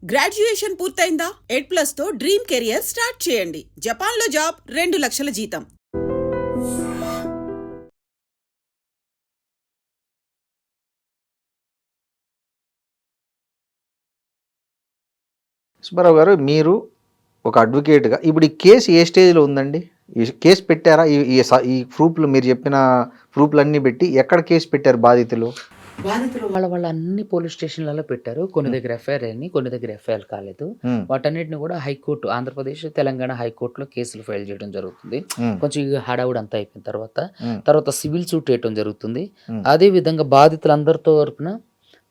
Graduation పూర్తయిందా? ఎడ్+ తో dream career start చేయండి. జపాన్లో జాబ్, 2 లక్షల జీతం. సుబ్బారావు గారు, మీరు ఒక అడ్వకేట్గా ఇప్పుడు ఈ కేసు ఏ స్టేజ్లో ఉందండి? ఈ కేసు పెట్టారా? ఈ ప్రూఫ్లు మీరు చెప్పిన ప్రూఫ్లన్నీ పెట్టి ఎక్కడ కేసు పెట్టారు బాధితులు? వాళ్ళ అన్ని పోలీస్ స్టేషన్లలో పెట్టారు. కొన్ని దగ్గర ఎఫ్ఐఆర్ అయ్యి, కొన్ని దగ్గర ఎఫ్ఐఆర్ కాలేదు. వాటన్నిటిని కూడా హైకోర్టు, ఆంధ్రప్రదేశ్, తెలంగాణ హైకోర్టులో కేసులు ఫైల్ చేయడం జరుగుతుంది. కొంచెం హడావుడి అంతా అయిపోయిన తర్వాత సివిల్ సూట్ వేయడం జరుగుతుంది. అదే విధంగా బాధితులందరితో తరపున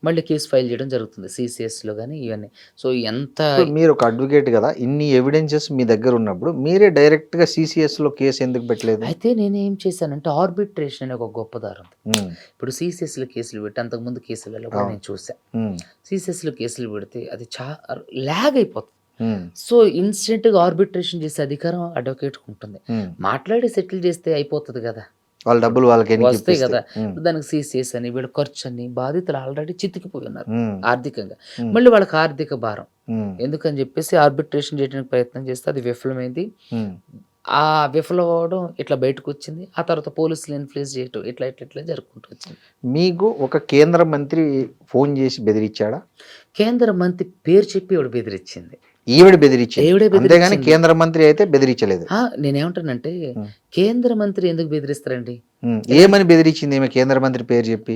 మళ్ళీ కేసు ఫైల్ చేయడం జరుగుతుంది, సిసిఎస్లో కానీ ఇవన్నీ. సో ఎంత మీరు ఒక అడ్వకేట్ కదా, ఇన్ని ఎవిడెన్సెస్ మీ దగ్గర ఉన్నప్పుడు మీరే డైరెక్ట్గా సిసిఎస్లో కేసు ఎందుకు పెట్టలేదు? అయితే నేనేం చేశానంటే, ఆర్బిట్రేషన్ అనే ఒక గొప్ప దారి ఉంది. ఇప్పుడు సిసిఎస్లో కేసులు పెట్టి, అంతకుముందు కేసులలో కూడా నేను చూసాను. సిసిఎస్లో కేసులు పెడితే అది చాలా ల్యాగ్ అయిపోతుంది. సో ఇన్స్టెంట్గా ఆర్బిట్రేషన్ చేసే అధికారం అడ్వకేట్కి ఉంటుంది. మాట్లాడి సెటిల్ చేస్తే అయిపోతుంది కదా, వాళ్ళ డబ్బులు వాళ్ళకి వస్తాయి కదా. దానికి సిసిఎస్ అని, వీళ్ళ ఖర్చు అని, బాధితులు ఆల్రెడీ చితికిపోయి ఉన్నారు ఆర్థికంగా. మళ్ళీ వాళ్ళకి ఆర్థిక భారం ఎందుకని చెప్పేసి ఆర్బిట్రేషన్ చేయడానికి ప్రయత్నం చేస్తే అది విఫలమైంది. ఆ విఫలం అవ్వడం ఇట్లా బయటకు వచ్చింది. ఆ తర్వాత పోలీసులు ఇన్ఫ్లుయెన్స్ చేయటం ఇట్లా జరుపుకుంటూ వచ్చింది. మీకు ఒక కేంద్ర మంత్రి ఫోన్ చేసి బెదిరించాడా? కేంద్ర మంత్రి పేరు చెప్పి ఈవిడ బెదిరించింది. ఈవిడ బెదిరించింది, అంతేగాని కేంద్ర మంత్రి అయితే బెదిరించలేదు. నేనేమంటానంటే, కేంద్ర మంత్రి ఎందుకు బెదిరిస్తారండి? ఏమని బెదిరించింది ఈమె కేంద్ర మంత్రి పేరు చెప్పి?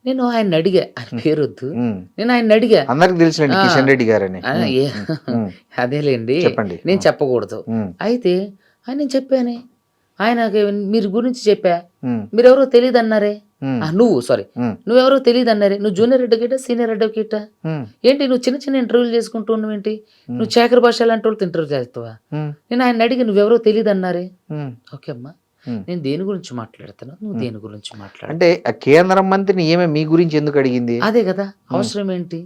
నేను ఆయన అడిగా, ఆయన పేరు వద్దు, నేను ఆయన అడిగా. అందరికి తెలుసులేండి కిషన్ రెడ్డి గారని. అదేలేండి, చెప్పండి, నేను చెప్పకూడదు. అయితే నేను చెప్పానే, ఆయనకి మీరు గురించి చెప్పా, మీరెవరో తెలియదు అన్నారే. నువ్వెవరో తెలియదు అన్నారే. నువ్వు జూనియర్ అడ్వకేటా, సీనియర్ అడ్వకేటా ఏంటి? నువ్వు చిన్న చిన్న ఇంటర్వ్యూలు చేసుకుంటూ ఉన్నావు ఏంటి? నువ్వు చేకర భాష లాంటి వాళ్ళతో ఇంటర్వ్యూ చేస్తావా? నేను ఆయన అడిగి, నువ్వెవరో తెలియదు అన్నారే. ఓకే అమ్మా, నేను దేని గురించి మాట్లాడుతున్నా, నువ్వు దేని గురించి మాట్లాడు అంటే ఆ కేంద్ర మంత్రిని ఏమే మీ గురించి ఎందుకు అడిగింది? అదే కదా అవసరం ఏంటి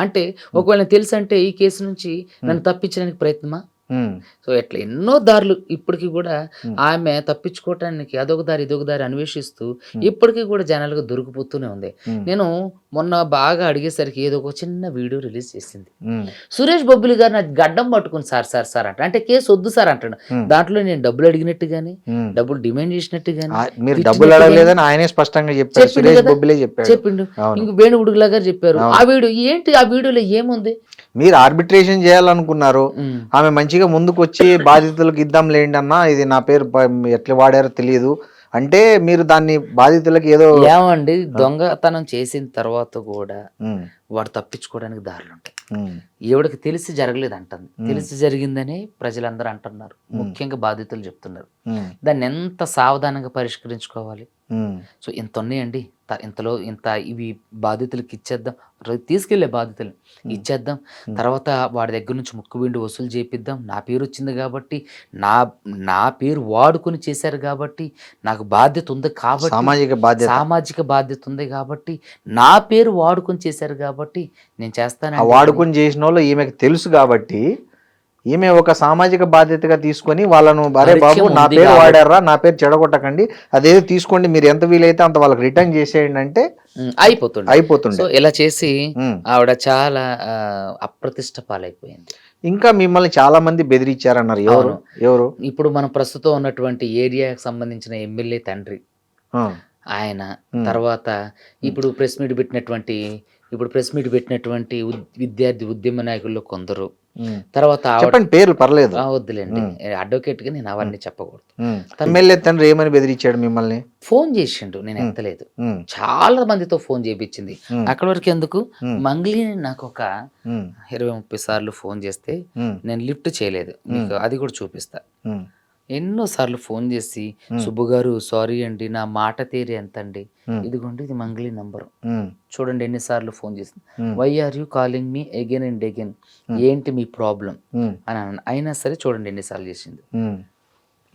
అంటే, ఒకవేళ తెలుసు అంటే ఈ కేసు నుంచి నన్ను తప్పించడానికి ప్రయత్నమా? సో ఇట్లా ఎన్నో దారులు ఇప్పటికీ కూడా ఆమె తప్పించుకోవటానికి అదొక దారి ఇదొక దారి అన్వేషిస్తూ ఇప్పటికీ కూడా జనాలుగా దొరికిపోతూనే ఉంది. నేను మొన్న బాగా అడిగేసరికి ఏదో ఒక చిన్న వీడియో రిలీజ్ చేసింది. సురేష్ బొబ్బిలి గారు నాకు గడ్డం పట్టుకుని సార్ అంటే కేసు వద్దు సార్ అంటాడు. దాంట్లో నేను డబ్బులు అడిగినట్టు గానీ, డబ్బులు డిమాండ్ చేసినట్టు గానీ, ఆయనే స్పష్టంగా చెప్పిండు. ఇంక వేణుగుడుగులా గారు చెప్పారు. ఆ వీడియో ఏంటి? ఆ వీడియోలో ఏముంది? మీరు ఆర్బిట్రేషన్ చేయాలనుకున్నారు, ఆమె మంచిగా ముందుకు వచ్చి బాధితులకు ఇద్దాం లేండి అన్న, ఇది నా పేరు ఎట్లా వాడారో తెలియదు అంటే, మీరు దాన్ని బాధితులకు ఏదో ఏమండి, దొంగతనం చేసిన తర్వాత కూడా వాడు తప్పించుకోవడానికి దారులు ఉంటాయి. ఈవిడకి తెలిసి జరగలేదు అంటుంది, తెలిసి జరిగిందని ప్రజలందరూ అంటున్నారు, ముఖ్యంగా బాధితులు చెప్తున్నారు. దాన్ని ఎంత సావధానంగా పరిష్కరించుకోవాలి. సో ఇంత ఉన్నాయండి, ఇంత ఇవి బాధితులకి ఇచ్చేద్దాం, తీసుకెళ్లే బాధితులు ఇచ్చేద్దాం, తర్వాత వాడి దగ్గర నుంచి ముక్కుబిండి వసూలు చేపిద్దాం, నా పేరు వచ్చింది కాబట్టి, నా పేరు వాడుకొని చేశారు కాబట్టి, నాకు బాధ్యత ఉంది కాబట్టి, సామాజిక బాధ్యత ఉంది కాబట్టి, నా పేరు వాడుకొని చేశారు కాబట్టి నేను చేస్తాను. వాడుకొని చేసిన వాళ్ళు ఈమెకు తెలుసు కాబట్టి ఈమె ఒక సామాజిక బాధ్యతగా తీసుకొని వాళ్ళను, అరే బాబు నా పేరు వాడారా, నా పేరు చెడగొట్టకండి, అదేదో తీసుకోండి, మీరు ఎంత వీలైతే అంత వాళ్ళకి రిటర్న్ చేసేయండి అంటే అయిపోతుంది. సో ఇలా చేసి ఆవిడ చాలా అప్రతిష్ట పాలైపోయింది. ఇంకా మిమ్మల్ని చాలా మంది బెదిరించారన్నారు. ఎవరు? ఇప్పుడు మనం ప్రస్తుతం ఉన్నటువంటి ఏరియాకి సంబంధించిన ఎమ్మెల్యే తండ్రి ఆయన, తర్వాత ఇప్పుడు ప్రెస్ మీట్ పెట్టినటువంటి విద్యార్థి ఉద్యమ నాయకుల్లో కొందరు, తర్వాత పేర్లు పర్లేదు, వద్దులేండి, అడ్వకేట్ గా నేను అవన్నీ చెప్పకూడదు. ఎమ్మెల్యే తండ్రి ఏమని బెదిరించాడు మిమ్మల్ని? ఫోన్ చేసిండు, నేను ఎత్తలేదు. చాలా మందితో ఫోన్ చేయించింది. అక్కడి వరకు ఎందుకు, మంగ్లీని నాకు ఒక 20-30 సార్లు ఫోన్ చేస్తే నేను లిఫ్ట్ చేయలేదు. మీకు అది కూడా చూపిస్తా. ఎన్నోసార్లు ఫోన్ చేసి, సుబ్బు గారు సారీ అండి, నా మాట తీరి ఎంత అండి, ఇదిగోండి ఇది మంగ్లీ నంబరు, చూడండి ఎన్నిసార్లు ఫోన్ చేసింది. Why are you calling me again and again, ఏంటి మీ ప్రాబ్లం అని అయినా సరే చూడండి ఎన్నిసార్లు చేసింది.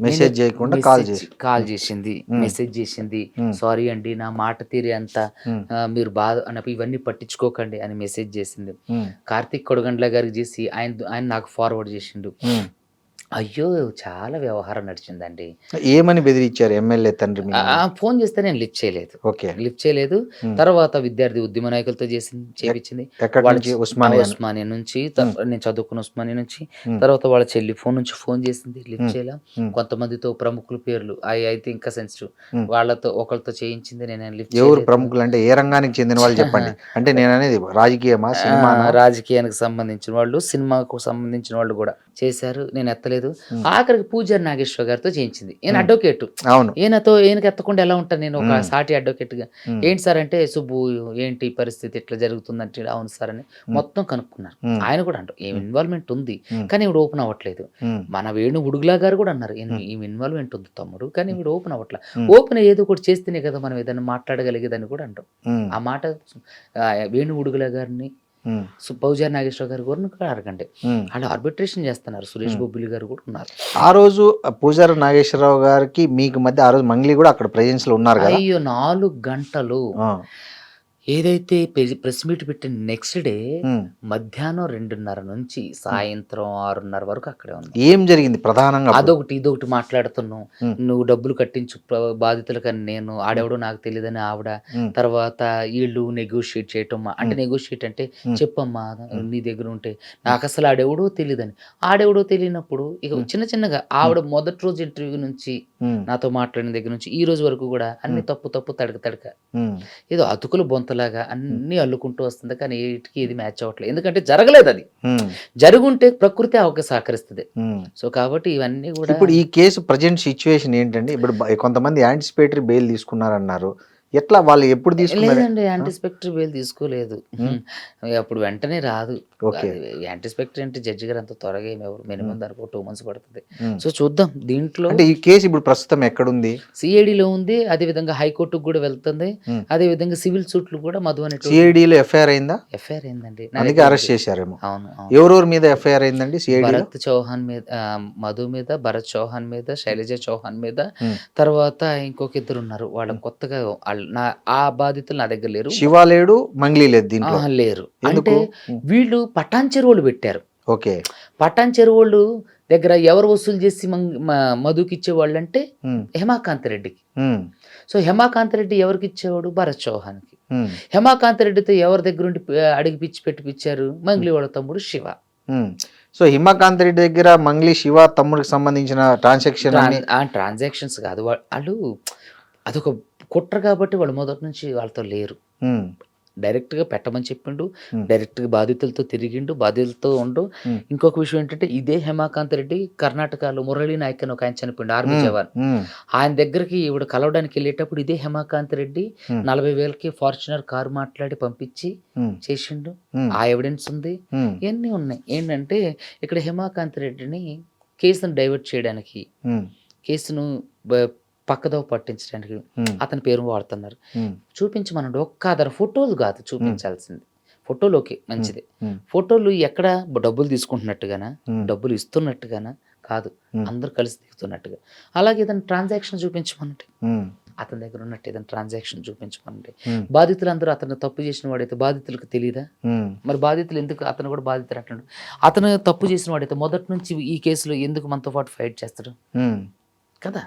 మెసేజ్ చేయకుండా కాల్ చేసింది, మెసేజ్ చేసింది, సారీ అండి నా మాట తీరి అంత, మీరు బాధ ఇవన్నీ పట్టించుకోకండి అని మెసేజ్ చేసింది. కార్తీక్ కొడగండ్ల గారికి చేసి ఆయన నాకు ఫార్వర్డ్ చేసిండు. అయ్యో! చాలా వ్యవహారం నడిచిందండి. ఏమని బెదిరించారు ఎమ్మెల్యే తండ్రి మిమ్మల్ని? ఫోన్ చేస్తే నేను లిఫ్ట్ చేయలేదు. ఓకే. లిఫ్ట్ చేయలేదు. హ్మ్. తర్వాత విద్యార్థి ఉద్యమ నాయకులతో చేపించింది. ఎక్కడి వాళ్ళ నుంచి? చె ఉస్మానియా? ఉస్మానియా నుంచి హ్మ్. నేను చదువుకున్న ఉస్మానియా నుంచి. హ్మ్. తర్వాత వాళ్ళ చెల్లి ఫోన్ నుంచి ఫోన్ చేసింది. లిఫ్ట్ హ్మ్. చేయలా. హ్మ్. కొంతమందితో ప్రముఖుల పేర్లు అయి అయితే ఇంకా సెన్సిటివ్. హ్మ్. వాళ్ళతో ఒకళ్ళతో చేయించింది. నేనేం లిఫ్ట్ ఎవరు చేయలేదు. ప్రముఖులు అంటే ఏ రంగానికి చెందిన వాళ్ళు చెప్పండి? అంటే నేననేది రాజకీయమా? సినిమానా? రాజకీయానికి సంబంధించిన వాళ్ళు, సినిమాకు సంబంధించిన వాళ్ళు గూడా చేశారు. నేను ఎత్తలేదు. హ్మ్. ఆఖరికి పూజారి నాగేశ్వర గారితో చేయించింది. ఈయన హ్మ్. అడ్వకేటు. అవును. ఈయనకి ఎత్తకుండా ఎలా ఉంటాను నేను ఒక హ్మ్. సాటి అడ్వకేట్‌గా. హ్మ్. ఏంటి సార్ అంటే, "సుబ్బు ఏంటి పరిస్థితి ఇట్లా జరుగుతుందంటే" అవును సార్ అని హ్మ్. మొత్తం కనుక్కున్నారు. హ్మ్. ఆయన కూడా అంటారు ఈమె హ్మ్. ఇన్వాల్వ్‌మెంట్ ఉంది. హ్మ్. కానీ ఈవిడ ఓపెన్ అవ్వట్లేదు. హ్మ్. మన వేణు ఉడుగులా గారు కూడా అన్నారు. హ్మ్. ఈమె ఇన్వాల్వ్‌మెంట్ ఉంది తమ్ముడు. కానీ ఈవిడ ఓపెన్ అవ్వట్ల. హ్మ్. ఓపెన్ ఏదో ఒకటి చేస్తేనే కదా మనం ఏదైనా మాట్లాడగలిగేదని కూడా అంటాం. హ్మ్. ఆ మాట వేణు ఉడుగుల గారిని, హ్మ్. పూజారి నాగేశ్వర గారి కూడా అడగండి. హ్మ్. ఆళ్ళు ఆర్బిట్రేషన్ చేస్తున్నారు. సురేష్ హ్మ్. బొబ్బిలి గారు కూడా ఉన్నారు. ఆ రోజు పూజారి నాగేశ్వరరావు గారికి మీకు మధ్య ఆ రోజు మంగ్లీ గూడా అక్కడ ప్రెజెన్స్‌లో ఉన్నారు గదా! అయ్యో! 4 గంటలు ఆ! ఏదైతే ప్రెస్ మీట్ పెట్టిన నెక్స్ట్ డే హ్మ్. మధ్యాహ్నం 2:30 నుంచి హ్మ్. సాయంత్రం 6:30 వరకు అక్కడే ఉన్నాం. ఏం జరిగింది ప్రధానంగా అప్పుడు? అదొకటి, ఇదొకటి మాట్లాడుతున్నాం. హ్మ్. నువ్వు డబ్బులు కట్టించు బాధితులకని నేను, హ్మ్. ఆడెవడో నాకు తెలీదని ఆవిడ. హ్మ్. తర్వాత ఈళ్ళు నెగోషియేట్ చేయటం. అంటే హ్మ్. నెగోషియేట్ అంటే హ్మ్. చెప్పమ్మా హ్మ్. నీ దగ్గర ఉంటే. హ్మ్. నాకసలు ఆడెవడో తెలీదని. ఆడెవడో తెలియనప్పుడు ఇక హ్మ్. చిన్న చిన్నగా హ్మ్. ఆవిడ మొదటి రోజు ఇంటర్వ్యూ నుంచి హ్మ్. నాతో మాట్లాడిన దగ్గర నుంచి ఈ రోజు వరకు గూడా అన్ని హ్మ్. తప్పు తప్పు, తడక తడక. హ్మ్. ఏదో అతుకుల బొంతలాగా హ్మ్. అన్నీ అల్లుకుంటూ వస్తుంది. కానీ ఏటికి ఏది మ్యాచ్ అవ్వట్లేదు. ఎందుకంటే జరగలేదది. హ్మ్. జరుగుంటే ప్రకృతే ఆమెకి సహకరిస్తది. హ్మ్. సో, కాబట్టి ఇవన్నీ గూడా ఇప్పుడు ఈ కేసు ప్రెజెంట్ సిట్యుయేషన్ ఏంటండి? ఇప్పుడు కొంతమంది యాంటిసిపేటరీ బెయిల్ తీసుకున్నారన్నారు. ఎట్లా వాళ్ళు ఎప్పుడు తీసుకున్నారు? లేదండి. ఆ! యాంటిసిపేటరీ బెయిల్ తీసుకోలేదు. హ్మ్. అప్పుడు వెంటనే రాదు. ఓకే. అది యాంటిసిపేటరీ అంటే జడ్జి గారు అంత త్వరగా ఏమి ఇవ్వరు. హ్మ్. మినిమమ్ దానికి ఒక 2 మంత్స్ పడుతది. హ్మ్. సో, చూద్దాం దీంట్లో అంటే ఈ కేసు ఇప్పుడు ప్రస్తుతం ఎక్కడుంది? సీఐడీలో ఉంది. అదేవిధంగా హైకోర్ట్‌కి గూడా వెళ్తుంది. హ్మ్. అదేవిధంగా సివిల్ సూట్‌లు కూడా మధు అనేటోడు సిఐడిలో ఎఫ్ఐఆర్ అయిందా? ఎఫ్ఐఆర్ అయిందండి. నా అందుకే దగ్గర అరెస్ట్ ఉంది. చేశారేమో. అవును. అవును. ఎవరెవరి మీద ఎఫ్ఐఆర్ అయిందండి సిఐడిలో? భరత్ చౌహాన్ మీద మధు మీద, భరత్ చౌహాన్ మీద, శైలజ చౌహాన్ మీద, హ్మ్. తర్వాత ఇంకొక ఇద్దరున్నారు. వాళ్ళ హ్మ్. కొత్తగా ఆ బాధితులు నా దగ్గర లేరు. శివ లేడు, మంగ్లీ లేదు దీంట్లో. అహా! లేరు. ఎందుకు? అంటే హ్మ్. వీళ్ళు పటాన్ చెరువులు పెట్టారు. ఓకే. పటాన్ చెరువోళ్ళు దగ్గర ఎవరు వసూలు చేసి మధుకిచ్చేవాళ్ళంటే హ్మ్. హేమాకాంత్ రెడ్డికి. హ్మ్. సో, హేమాకాంత్ రెడ్డి ఎవరికిచ్చేవాడు? భరత్ చౌహాన్‌కి. హ్మ్. హేమాకాంత్ రెడ్డితో ఎవరి దగ్గరుండి అడిగి పిచ్చి పెట్టిపిచ్చారు? హ్మ్. మంగ్లీ వాళ్ళ తమ్ముడు శివ. హ్మ్. సో, హిమకాంత్ రెడ్డి దగ్గర మంగ్లీ శివ తమ్ముడికి సంబంధించిన ట్రాన్సాక్షన్ అన్నీ ట్రాన్సాక్షన్స్ కాదు. ఆళ్ళు అదొక కుట్ర కాబట్టి వాళ్ళు మొదటి నుంచి వాళ్ళతో లేరు. హ్మ్. డైరెక్ట్‌గా పెట్టమని చెప్పిండు. హ్మ్. డైరెక్ట్‌గా బాధితులతో తిరిగిండు. బాధితులతో ఉండు. హ్మ్. ఇంకొక విషయం ఏంటంటే ఇదే హేమాకాంత్ రెడ్డి కర్ణాటకలో మురళీ నాయక్ అని ఒకాయన చనిపోయిండు. ఆర్మీ హ్మ్. జవాన్. హ్మ్. ఆయన దగ్గరికి ఈవిడ కలవడానికెళ్ళేటప్పుడు ఇదే హేమాకాంత్ రెడ్డి హ్మ్. 40,000కి ఫార్చునర్ కారు మాట్లాడి పంపించి హ్మ్. చేసిండు. హ్మ్. ఆ ఎవిడెన్స్ ఉంది. హ్మ్. ఇయన్నీ ఉన్నాయి. ఏంటంటే ఇక్కడ హేమాకాంత్ రెడ్డిని కేసును డైవర్ట్ చేయడానికి, హ్మ్. కేసును బ పక్కదోవ పట్టించడానికి హ్మ్. అతని పేరు వాడుతున్నారు. హ్మ్. చూపించమనండి. ఒక్క ఆధారం ఫోటోలు కాదు హ్మ్. చూపించాల్సింది. ఫోటోలు ఓకే. హ్మ్. మంచిదే. హ్మ్. ఫోటోలు ఎక్కడ డబ్బులు తీసుకుంటున్నట్టుగానా? హ్మ్. డబ్బులు ఇస్తున్నట్టుగానా? కాదు. హ్మ్. అందరూ కలిసి దిగుతున్నట్టుగా. అలాగే ఏదైనా ట్రాన్సాక్షన్ చూపించమనండి. హ్మ్. అతని దగ్గర ఉన్నట్టు ఏదైనా ట్రాన్సాక్షన్ చూపించమనండి. హ్మ్. బాధితులందరూ అతను తప్పు చేసిన వాడైతే బాధితులకు తెలీదా? హ్మ్. మరి బాధితులు ఎందుకు అతను కూడా బాధితుడు అంటున్నాడు. అతను తప్పు చేసిన వాడైతే మొదటి నుంచి ఈ కేసులో ఎందుకు మనతో పాటు ఫైట్ చేస్తాడు? హ్మ్. కదా!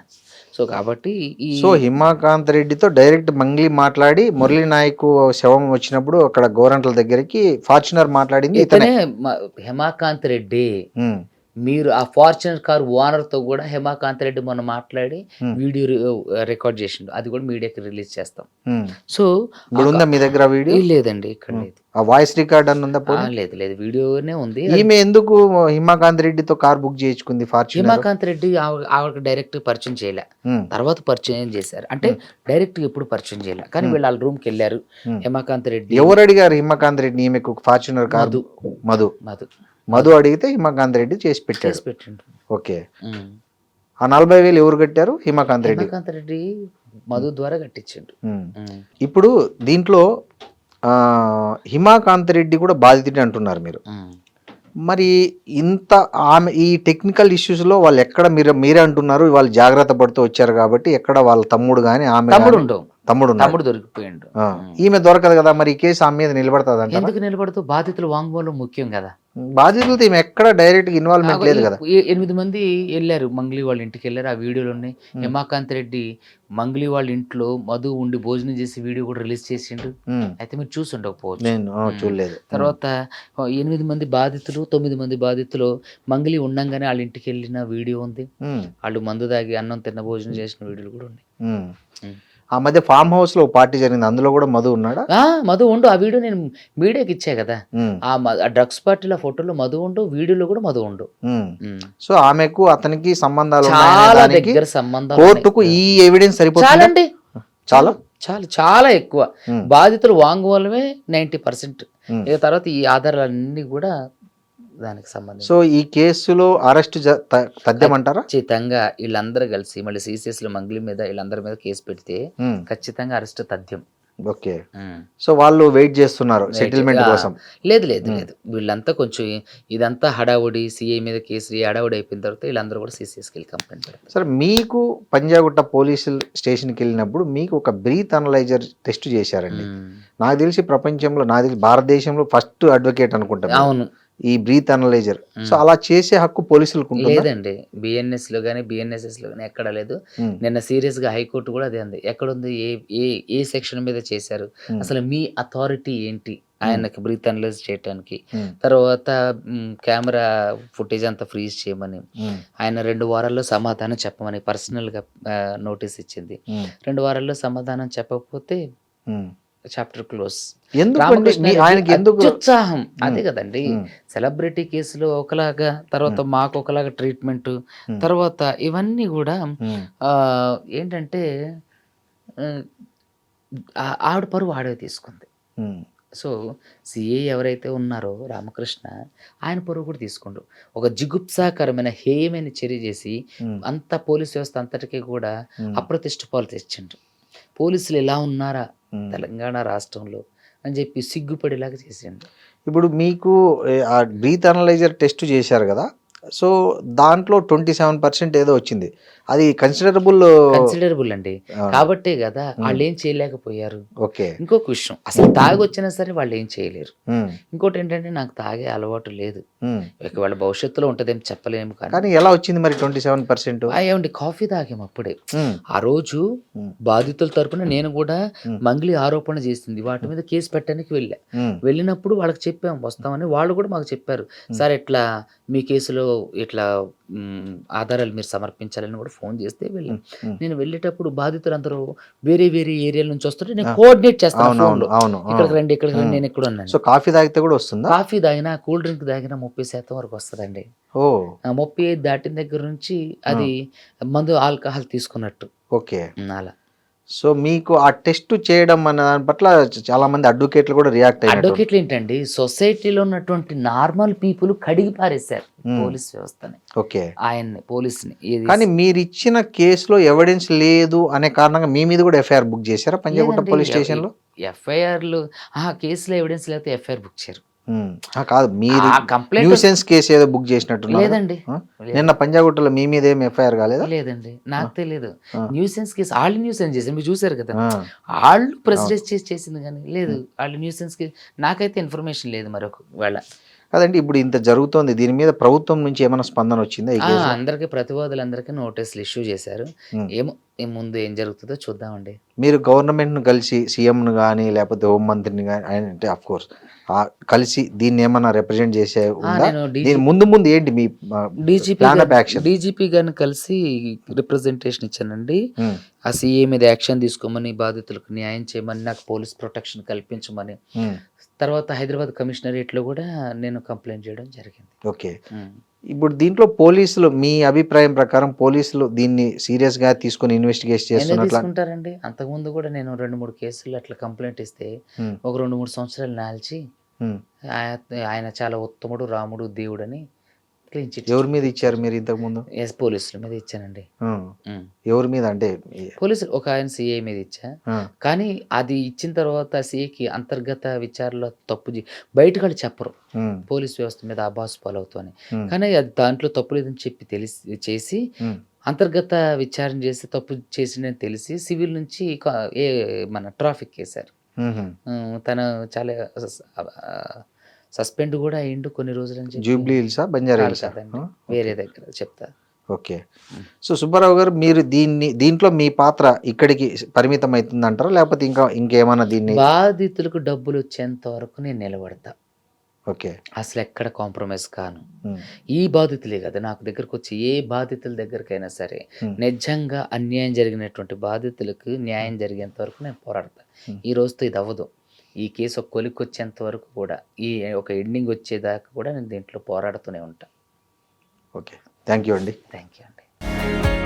సో, కాబట్టి ఈ సో, హిమకాంత్ రెడ్డితో డైరెక్ట్ మంగ్లీ మాట్లాడి మురళీ నాయక్ శవం వచ్చినప్పుడు అక్కడ గోరంట్ల దగ్గరికి ఫార్చునర్ మాట్లాడింది ఇతనే. ఇతనే హేమాకాంత్ రెడ్డి. హ్మ్. మీరు ఆ ఫార్చునర్ కార్ ఓనర్‌తో గూడా హేమాకాంత్ రెడ్డి మొన్న మాట్లాడి హ్మ్. వీడియో రికార్డ్ చేసిండు. అది కూడా మీడియాకి రిలీజ్ చేస్తాం. హ్మ్. సో, ఇప్పుడు ఉందా మీ దగ్గర ఆ వీడియో? లేదండి. ఇక్కడ హ్మ్. లేదు. ఆ వాయిస్ రికార్డ్ అన్న ఉందా పోనీ? లేదు. లేదు. వీడియోనే ఉంది. అది ఈమె ఎందుకు హిమకాంత్ రెడ్డితో కార్ బుక్ చేయించుకుంది ఫార్చునర్? హేమాకాంత్ రెడ్డి ఆవిడకి డైరెక్ట్‌గా పరిచయం చేయలే. హ్మ్. తర్వాత పరిచయం చేశారు. అంటే హ్మ్. డైరెక్ట్‌గా ఎప్పుడు పరిచయం చేయలే. కానీ హ్మ్. వీళ్ళు ఆళ్ళ రూమ్‌కెళ్లారు. హ్మ్. హేమాకాంత్ రెడ్డి, ఎవరు అడిగారు హిమకాంత్ రెడ్డిని ఈమెకు ఫార్చునర్ కార్? మధు, మధు. మధు, మధు అడిగితే హిమకాంత్ రెడ్డి చేసి పెట్టాడు. చేసి పెట్టిండు. ఓకే. హ్మ్. ఆ 40,000 ఎవరు కట్టారు? హిమకాంత్ రెడ్డి. హేమాకాంత్ రెడ్డి హ్మ్. మధు ద్వారా కట్టించిండు. హ్మ్. హ్మ్. ఇప్పుడు దీంట్లో హిమకాంత్ రెడ్డి కూడా బాధితుడే అంటున్నారు మీరు. హ్మ్. మరి ఇంత ఆమె ఈ టెక్నికల్ ఇష్యూస్‌లో వాళ్ళు ఎక్కడ మీరే అంటున్నారు వాళ్ళు జాగ్రత్త పడుతూ వచ్చారు కాబట్టి ఎక్కడ వాళ్ళ తమ్ముడు గాని, ఆమె గాని తమ్ముడుండు. తమ్ముడున్నాడు. తమ్ముడు దొరికిపోయిండు. ఆ! హ్మ్. ఈమె దొరకదు కదా! మరి ఈ కేసు ఆమె మీద నిలబడతదంటారా? ఎందుకు నిలబడదు? బాధితుల వాంగ్మూలం ముఖ్యం గదా! బాధితులతో ఈమె ఎక్కడ డైరెక్ట్ ఇన్వాల్వ్మెంట్ లేదు కదా. 8 మంది వెళ్ళారు, మంగ్లీ వాళ్ళ ఇంటికి వెళ్ళారు. ఆ వీడియోలు ఉన్నాయి. హిమాకాంత్ రెడ్డి మంగ్లీ వాళ్ళ ఇంట్లో మధు ఉండి భోజనం చేసి వీడియో కూడా రిలీజ్ చేసిండు. అయితే మీరు చూసి ఉండకపోవచ్చు. నేను చూడలేదు. తర్వాత 8 మంది బాధితులు, 9 మంది బాధితులు మంగ్లీ ఉండంగానే వాళ్ళ ఇంటికి వెళ్ళిన వీడియో ఉంది. వాళ్ళు మందు తాగి అన్నం తిన్న భోజనం చేసిన వీడియోలు కూడా ఉన్నాయి. ఆ మధ్య ఫామ్ హౌస్ లో పార్టీ జరిగింది, అందులో కూడా మధు ఉన్నాడా? మధు ఉండు. ఆ వీడియో నేను మీడియాకి ఇచ్చా కదా. ఆ డ్రగ్స్ పార్టీల ఫోటోలో మధు ఉండు, వీడియోలో కూడా మధు ఉండు. సో ఆమెకు అతనికి సంబంధాలు చాలా దగ్గర సంబంధాలు. కోర్టుకు ఈ ఎవిడెన్స్ సరిపోతుంది. చాలండి, చాలా చాలా ఎక్కువ. బాధితులు వాంగ్మూలమే 90%. ఇక తర్వాత ఈ ఆధారాలన్నీ కూడా దానికి సంబంధించి. సో ఈ కేసులో అరెస్ట్ తథ్యమంటారా? ఖచ్చితంగా వీళ్ళందరూ కలిసి మళ్ళీ సిసిఎస్ లో మంగ్లీ మీద వీళ్ళందరి మీద కేసు పెడితే ఖచ్చితంగా అరెస్ట్ తథ్యం. ఓకే. సో వాళ్ళు వెయిట్ చేస్తున్నారు సెటిల్మెంట్ కోసం. లేదు వీళ్ళంతా కొంచెం ఇదంతా హడావుడి, సిఐ మీద కేసు హడావుడి అయిపోయిన తర్వాత వీళ్ళందరూ కూడా సిసిఎస్కి వెళ్ళి కంప్లైంట్ పెడతారు. సరే, మీకు పంజాగుట్ట పోలీసు స్టేషన్కి వెళ్ళినప్పుడు మీకు ఒక బ్రీత్ అనలైజర్ టెస్ట్ చేశారండి. నాకు తెలిసి ప్రపంచంలో, నాకు తెలిసి భారతదేశంలో ఫస్ట్ అడ్వకేట్ అనుకుంటాను. అవును, ఈ బ్రీత్ అనలైజర్. సో అలా చేసే హక్కు పోలీసులకు లేదండి. బిఎన్ఎస్ లో కానీ బిఎన్ఎస్ఎస్ లో కానీ ఎక్కడ లేదు. నిన్న సీరియస్ గా హైకోర్టు కూడా అదే అంది. ఎక్కడుంది, ఏ సెక్షన్ మీద చేశారు, అసలు మీ అథారిటీ ఏంటి ఆయనకి బ్రీత్ అనలైజ్ చేయడానికి. తర్వాత కెమెరా ఫుటేజ్ అంతా ఫ్రీజ్ చేయమని, ఆయన 2 వారాల్లో సమాధానం చెప్పమని పర్సనల్ గా నోటీస్ ఇచ్చింది. 2 వారాల్లో సమాధానం చెప్పకపోతే చాప్టర్ క్లోజ్. ఉత్సాహం అదే కదండి. సెలబ్రిటీ కేసులో ఒకలాగా, తర్వాత మాకు ఒకలాగా ట్రీట్మెంట్, తర్వాత ఇవన్నీ కూడా ఏంటంటే ఆవిడ పరువు ఆడే తీసుకుంది. సో సిఏ ఎవరైతే ఉన్నారో రామకృష్ణ, ఆయన పరువు కూడా తీసుకుండు. ఒక జిగుప్సాకరమైన హేయమైన చర్య చేసి అంత పోలీస్ వ్యవస్థ అంతటికీ కూడా అప్రతిష్ట పాలు తెచ్చిండ్రు. పోలీసులు ఎలా ఉన్నారా తెలంగాణ రాష్ట్రంలో అని చెప్పి సిగ్గుపడేలాగా చేసిండు. ఇప్పుడు మీకు ఆ బ్రీత్ అనలైజర్ టెస్ట్ చేశారు కదా, సో దాంట్లో 27% ఏదో వచ్చింది. అది కన్సిడరబుల్ అండి. కాబట్టే కదా వాళ్ళు ఏం చేయలేకపోయారు. ఓకే. ఇంకొక విషయం, అసలు తాగి వచ్చినా సరే వాళ్ళు ఏం చేయలేరు. ఇంకోటి ఏంటంటే నాకు తాగే అలవాటు లేదు. వాళ్ళ భవిష్యత్తులో ఉంటదేం చెప్పలేము. కానీ ఎలా వచ్చింది మరి 27%? ఏమండి, కాఫీ తాగాం అప్పుడే. ఆ రోజు బాధితుల తరపున నేను కూడా మంగ్లీ ఆరోపణ చేసింది, వాటి మీద కేసు పెట్టడానికి వెళ్ళినప్పుడు వాళ్ళకి చెప్పాం వస్తామని. వాళ్ళు కూడా మాకు చెప్పారు, సార్ ఇట్లా మీ కేసులో ఇట్లా ఆధారాలు మీరు సమర్పించాలని కూడా ఫోన్ చేస్తే వెళ్ళాం. నేను వెళ్ళేటప్పుడు బాధితులు అందరూ వేరే ఏరియాల నుంచి వస్తుంటే నేను కోఆర్డినేట్ చేస్తాను. ఇక్కడికి రండి, నేను ఎక్కడ ఉన్నాను. సో కాఫీ తాగితే కూడా వస్తుందా? కాఫీ తాగినా, కూల్ డ్రింక్ తాగినా 30% వరకు వస్తుందండి. 35 దాటిన దగ్గర నుంచి అది మందు, ఆల్కహాల్ తీసుకున్నట్టు. ఓకే. అలా. సో మీకు ఆ టెస్ట్ చేయడం అన్న దాని పట్ల చాలా మంది అడ్వకేట్లు కూడా రియాక్ట్ అయ్యారు. అడ్వకేట్లు ఏంటండి, సొసైటీలో ఉన్నటువంటి నార్మల్ పీపుల్ కడిగి పారేశారు పోలీస్ వ్యవస్థని. ఓకే. ఆయన్ని, పోలీసుని. కానీ మీరు ఇచ్చిన కేసులో ఎవిడెన్స్ లేదు అనే కారణంగా మీ మీద కూడా ఎఫ్ఐఆర్ బుక్ చేశారా పంజాగుట్ట పోలీస్ స్టేషన్ లో? ఎఫ్ఐఆర్లు కేసులో ఎవిడెన్స్ లేకపోతే ఎఫ్ఐఆర్ బుక్ చేయరు. కాదు, మీరు న్యూసెన్స్ కేసు ఏదో బుక్ చేసినట్టు. లేదండి, నిన్న పంజాగుట్టలో మీ మీద ఏం ఎఫ్ఐఆర్ కాలేదా? లేదండి, నాకు తెలియదు. న్యూసెన్స్ కేసు వాళ్ళు న్యూసెన్స్ చేశారు, మీరు చూసారు కదా. వాళ్ళు ప్రెసిడెన్స్ చేసింది కానీ లేదు, వాళ్ళు న్యూసెన్స్ కేసు. నాకైతే ఇన్ఫర్మేషన్ లేదు మరొక వేళ. కదండి, ఇప్పుడు ఇంత జరుగుతోంది, దీని మీద ప్రభుత్వం నుంచి ఏమైనా స్పందన వచ్చిందా? అందరికి, ప్రతివాదులందరికీ నోటీసులు ఇష్యూ చేశారు. ఏమో ముందు ఏం జరుగుతుందో చూద్దామండి. మీరు గవర్నమెంట్ను కలిసి, సీఎంను కానీ లేకపోతే హోంమంత్రిని కానీ, అంటే అఫ్ కోర్స్ కలిసి దీన్ని ఏమన్నా రిప్రజెంట్ చేసే ముందు ఏంటి మీ డీజీపీ గారిని కలిసి రిప్రజెంటేషన్ ఇచ్చానండి. ఆ సిఏ మీద యాక్షన్ తీసుకోమని, బాధితులకు న్యాయం చేయమని, నాకు పోలీస్ ప్రొటెక్షన్ కల్పించమని. తర్వాత హైదరాబాద్ కమిషనరేట్లో కూడా నేను కంప్లైంట్ చేయడం జరిగింది. ఓకే. ఇప్పుడు దీంట్లో పోలీసులు, మీ అభిప్రాయం ప్రకారం పోలీసులు దీన్ని సీరియస్ గా తీసుకుని ఇన్వెస్టిగేట్ చేస్తుంటారండి. అంతకుముందు కూడా నేను 2-3 కేసులు అట్లా కంప్లైంట్ ఇస్తే ఒక 2-3 సంవత్సరాలు నాల్చి ఆయన చాలా ఉత్తముడు, రాముడు, దేవుడని క్లీన్ చిట్. ఎవరి మీద ఇచ్చారు మీరు ఇంతకు ముందు? పోలీసుల మీద ఇచ్చానండి. ఎవరి మీద అంటే? పోలీసులు ఒక ఆయన సిఐ మీద ఇచ్చా. కానీ అది ఇచ్చిన తర్వాత సిఐకి అంతర్గత విచారణలో తప్పు బయటకు వాళ్ళు చెప్పరు పోలీస్ వ్యవస్థ మీద అబాస్ పాలవుతామని. కానీ అది దాంట్లో తప్పు లేదని చెప్పి చేసి అంతర్గత విచారణ చేసి తప్పు చేసిందని తెలిసి సివిల్ నుంచి మన ట్రాఫిక్ కేసారు. తను చాలా సస్పెండ్ కూడా అయ్యిండు కొన్ని రోజులు అని చెప్పి. జూబ్లీ హిల్సా, బంజారా కాదు హిల్సా? కదండి, వేరే దగ్గర చెప్తా. ఓకే. సో సుబ్బారావు గారు, మీరు దీంట్లో మీ పాత్ర ఇక్కడికి పరిమితం అవుతుంది అంటారా, లేకపోతే ఇంకేమైనా దీన్ని? బాధితులకు డబ్బులు వచ్చేంత వరకు నేను నిలబడతా. ఓకే. అసలు ఎక్కడ కాంప్రమైజ్ కాను. ఉమ్, ఈ బాధితులే కదా నాకు దగ్గరకు వచ్చి, ఏ బాధితుల దగ్గరికైనా సరే ఉమ్, నిజంగా అన్యాయం జరిగినటువంటి బాధితులకు న్యాయం జరిగేంత వరకు నేను పోరాడతా. ఉమ్. ఈ రోజుతో ఇది అవ్వదు. ఈ కేసు ఒక కొలిక్కి వచ్చేంత వరకు కూడా, ఈ ఒక ఎండింగ్ వచ్చేదాకా కూడా నేను దీంట్లో పోరాడుతూనే ఉంటా. ఓకే, థ్యాంక్ యూ అండి. థ్యాంక్ యూ అండి.